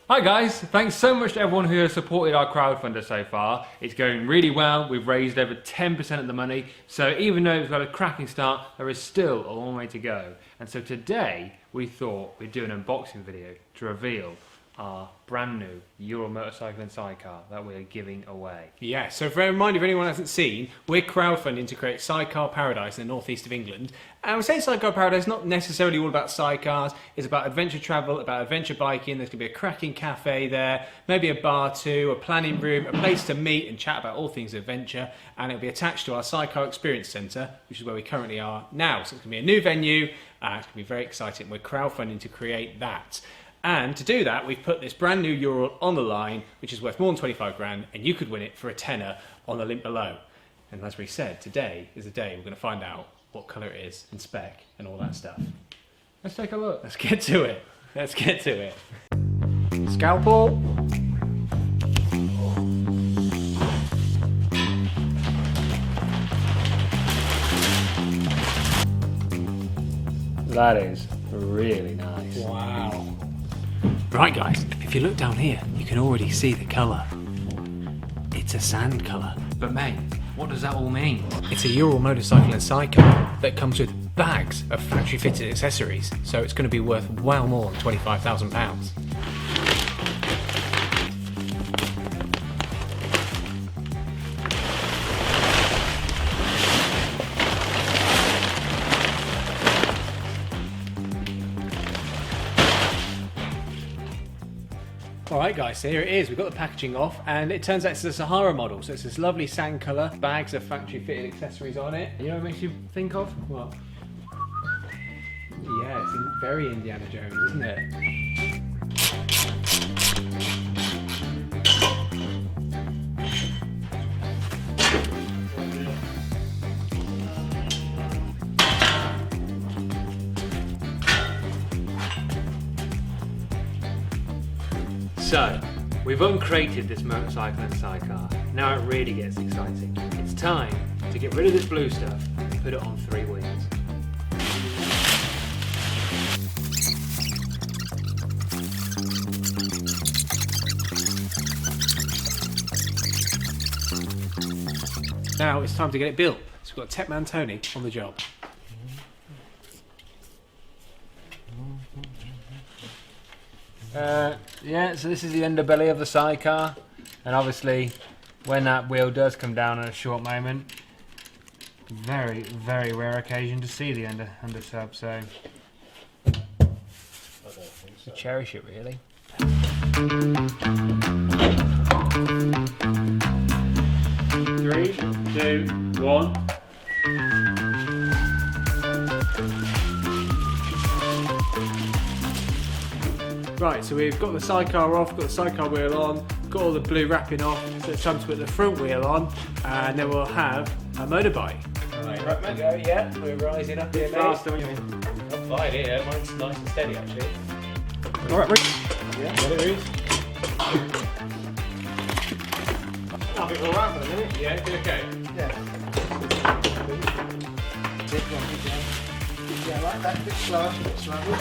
Hi guys, thanks so much to everyone who has supported our crowdfunder so far. It's going really well. We've raised over 10% of the money, so even though we've got a cracking start, there is still a long way to go. And so today we thought we'd do an unboxing video to reveal our brand new Ural Motorcycle and SIdecar that we're giving away. Yeah, so for a reminder, if anyone hasn't seen, we're crowdfunding to create Sidecar Paradise in the northeast of England. And we're saying Sidecar Paradise, not necessarily all about sidecars. It's about adventure travel, about adventure biking. There's going to be a cracking cafe there, maybe a bar too, a planning room, a place to meet and chat about all things adventure. And it'll be attached to our Sidecar Experience Centre, which is where we currently are now. So it's going to be a new venue. It's going to be very exciting. We're crowdfunding to create that. And to do that, we've put this brand new Ural on the line, which is worth more than 25 grand, and you could win it for a tenner on the link below. And as we said, today is the day we're going to find out what colour it is and spec and all that stuff. Let's take a look. Let's get to it. Let's get to it. Scalpel. That is really nice. Wow. Right guys, if you look down here, you can already see the colour. It's a sand colour. But mate, what does that all mean? It's a Ural Motorcycle and SIdecar that comes with bags of factory fitted accessories, so it's going to be worth well more than £25,000. Alright guys, so here it is. We've got the packaging off and it turns out it's a Sahara model. So it's this lovely sand colour, bags of factory fitted accessories on it. You know what it makes you think of? What? Yeah, it's very Indiana Jones, isn't it? So, we've uncrated this motorcycle and sidecar. Now it really gets exciting. It's time to get rid of this blue stuff and put it on three wheels. Now it's time to get it built. So we've got Techman Tony on the job. Yeah, so this is the underbelly of the sidecar, and obviously when that wheel does come down in a short moment, very, very rare occasion to see the undersub, so cherish it really. 3, 2, 1. Right, so we've got the sidecar off, got the sidecar wheel on, got all the blue wrapping off, so it's time to put the front wheel on, and then we'll have a motorbike. Right, Right, we go, yeah, we're rising up here, mate. Faster when you're in. I'm fine here, mine's nice and steady actually. Alright, Rick. Yeah, what it is. I'll be alright for a minute. Yeah, okay. Yeah, like that, a bit slower, a bit slower.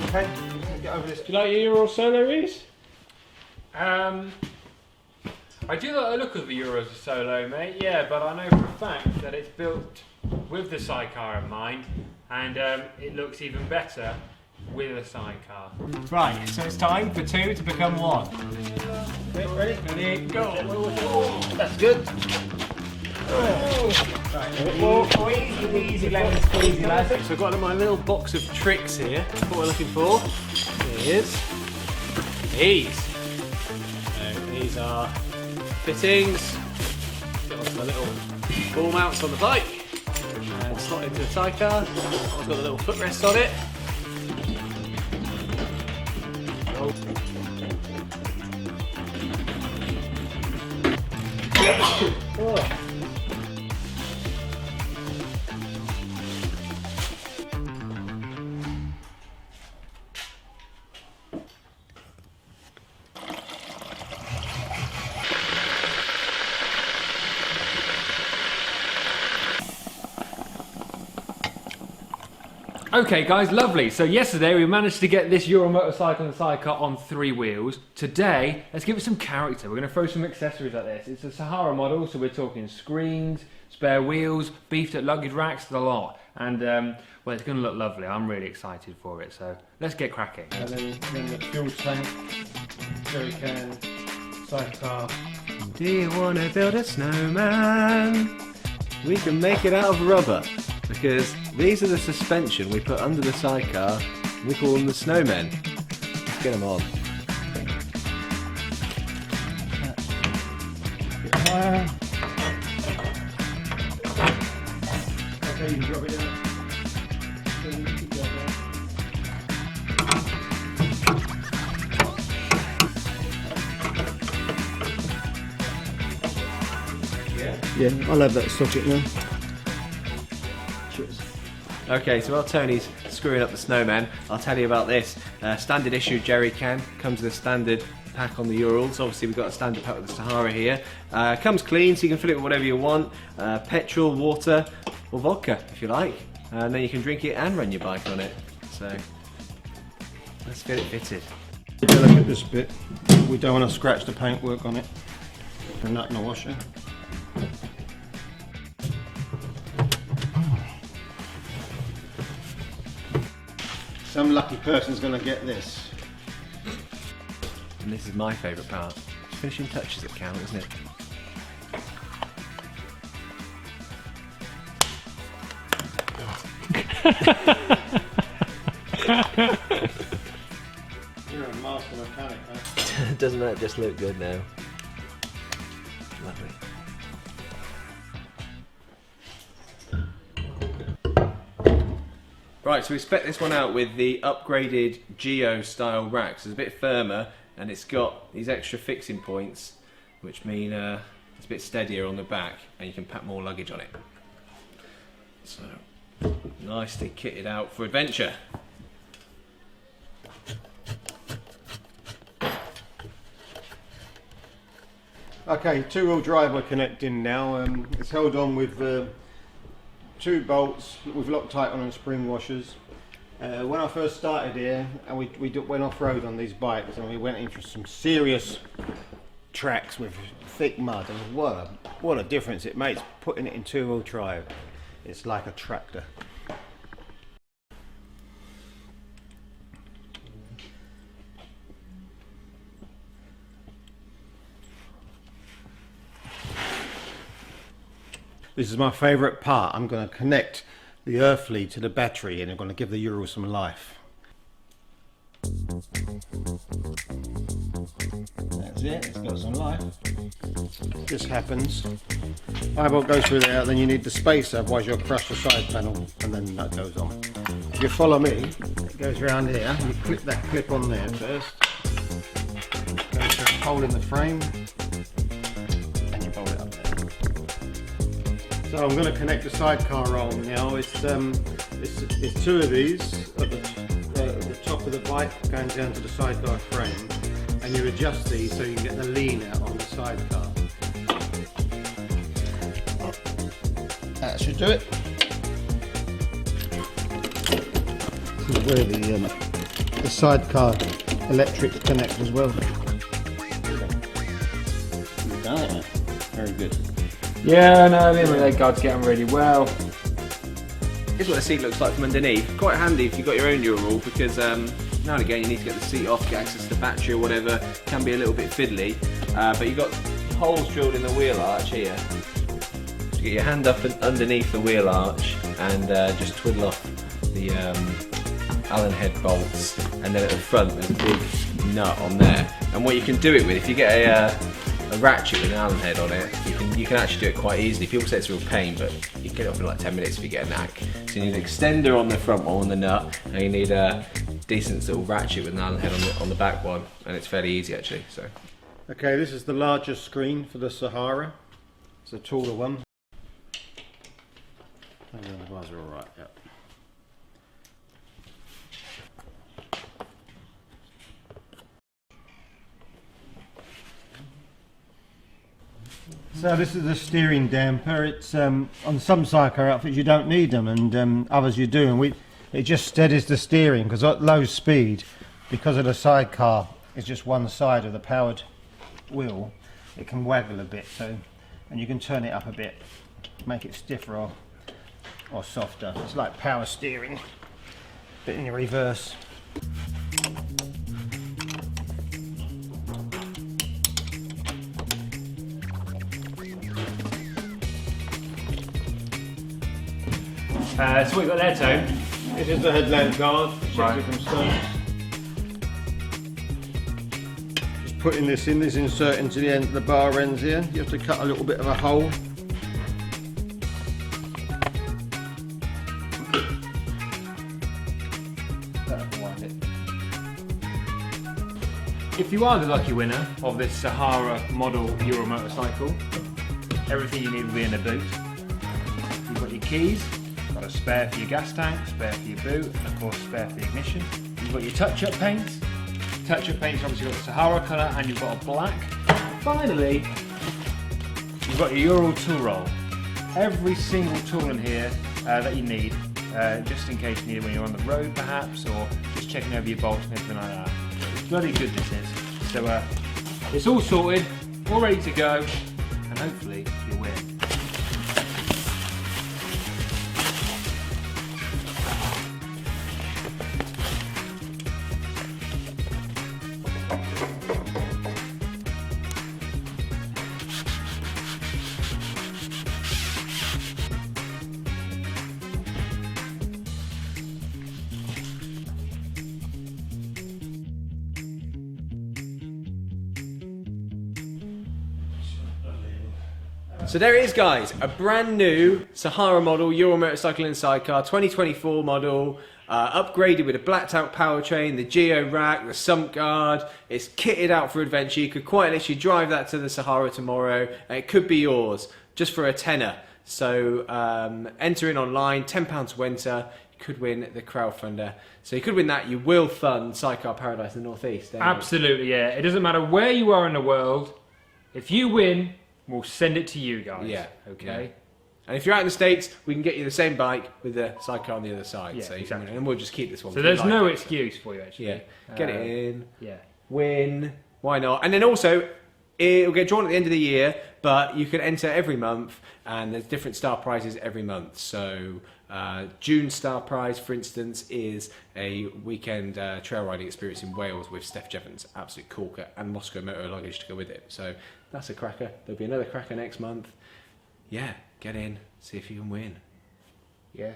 Okay, get over this. Do you like your Ural Solo, Reese? I do like the look of the Ural Solo, mate, yeah, but I know for a fact that it's built with the sidecar in mind, and it looks even better with a sidecar. Right, so it's time for two to become one. Okay, ready? Ready, go! That's good. Easy lemon squeezy, lads. So I've got my little box of tricks here. That's what we're looking for. Here it is. These. So these are fittings. Get onto the little ball mounts on the bike and slot into the sidecar. I've got the little footrest on it. Oh. Okay guys, lovely. So yesterday we managed to get this Ural Motorcycle and SIdecar on 3 wheels. Today, let's give it some character. We're going to throw some accessories like this. It's a Sahara model, so we're talking screens, spare wheels, beefed up luggage racks, the lot. And well, it's going to look lovely. I'm really excited for it. So let's get cracking. And then the fuel tank, jerry can, sidecar. Do you want to build a snowman? We can make it out of rubber, because these are the suspension we put under the sidecar. We call them the snowmen. Let's get them on. Okay, you can drop it down. Yeah, I'll have that socket now. Cheers. Okay, so while Tony's screwing up the snowman, I'll tell you about this. Standard issue jerry can, comes with a standard pack on the Urals. Obviously we've got a standard pack with the Sahara here. Comes clean, so you can fill it with whatever you want. Petrol, water, or vodka if you like. And then you can drink it and run your bike on it. So, let's get it fitted. Take a look at this bit. We don't want to scratch the paintwork on it. A nut and a washer. Some lucky person's going to get this. And this is my favourite part. Finishing touches that count, isn't it? You're a master mechanic, huh? Doesn't that just look good now? Lovely. Right, so we spec this one out with the upgraded Geo style racks. It's a bit firmer and it's got these extra fixing points, which mean it's a bit steadier on the back and you can pack more luggage on it. So, nicely kitted out for adventure. Okay, 2-wheel drive we're connecting now. It's held on with 2 bolts with Loctite on and spring washers. When I first started here, and we went off-road on these bikes, and we went in for some serious tracks with thick mud, and what a difference it makes putting it in 2-wheel drive. It's like a tractor. This is my favourite part. I'm going to connect the earthly to the battery and I'm going to give the Ural some life. That's it, it's got some life. This happens. Eyebolt goes through there, then you need the spacer, otherwise you'll crush the side panel, and then that goes on. If you follow me, it goes around here, you clip that clip on there first. Goes through a hole in the frame, and you bolt it up there. So I'm going to connect the sidecar roll now. It's 2 of these at the top of the bike going down to the sidecar frame, and you adjust these so you can get the lean out on the sidecar. That should do it. This is where the sidecar electrics connect as well. You've done it, man. Very good. Yeah, no, the leg guards get on really well. Here's what the seat looks like from underneath. Quite handy if you've got your own Ural, because now and again you need to get the seat off, get access to the battery or whatever. Can be a little bit fiddly, but you've got holes drilled in the wheel arch here. So get your hand up and underneath the wheel arch and just twiddle off the Allen head bolts, and then at the front there's a big nut on there. And what you can do it with, if you get a ratchet with an Allen head on it, you can actually do it quite easily. People say it's a real pain, but you can get it off in like 10 minutes if you get a knack. So you need an extender on the front one, on the nut, and you need a decent little ratchet with an Allen head on the back one, and it's fairly easy actually. So. Okay, this is the largest screen for the Sahara. It's a taller one. And the bars are alright, yep. So this is the steering damper. It's on some Sidecar outfits you don't need them, and others you do. And It just steadies the steering, because at low speed, because of the sidecar is just one side of the powered wheel, it can waggle a bit. So, and you can turn it up a bit, make it stiffer or softer. It's like power steering, but in the reverse. So what you got there, Tone? This is the headlamp guard, Right. from stones. Just putting this in, this insert into the end, the bar ends here. You have to cut a little bit of a hole. That'll wind it. If you are the lucky winner of this Sahara model Ural motorcycle, everything you need will be in the boot. You've got your keys, got a spare for your gas tank, spare for your boot, and of course spare for the ignition. You've got your touch-up paints. Touch-up paints, obviously got the Sahara colour, and you've got a black. Finally, you've got your Ural tool roll. Every single tool in here that you need, just in case you need it when you're on the road perhaps, or just checking over your bolts and everything like that. It's bloody good this is. So it's all sorted, all ready to go, and hopefully you'll win. So there it is, guys, a brand new Sahara model Ural Motorcycle and SIdecar 2024 model, upgraded with a blacked out powertrain, the geo rack, the sump guard. It's kitted out for adventure. You could quite literally drive that to the Sahara tomorrow and it could be yours just for a tenner. So enter in online, £10 to enter. You could win the crowdfunder. So you could win that. You will fund Sidecar Paradise in the Northeast. Absolutely, yeah. It doesn't matter where you are in the world. If you win, we'll send it to you guys. Yeah. Okay. Yeah. And if you're out in the States, we can get you the same bike with the sidecar on the other side. Yeah, so you exactly. can, and we'll just keep this one. So if you there's like no it. excuse for you actually. Yeah. Get it in. Yeah. Win. Why not? And then also, it'll get drawn at the end of the year, but you can enter every month, and there's different star prizes every month. So June star prize, for instance, is a weekend trail riding experience in Wales with Steph Jevons, absolute corker, and Moscow motor luggage to go with it. So that's a cracker. There'll be another cracker next month. Yeah, get in, see if you can win. Yeah.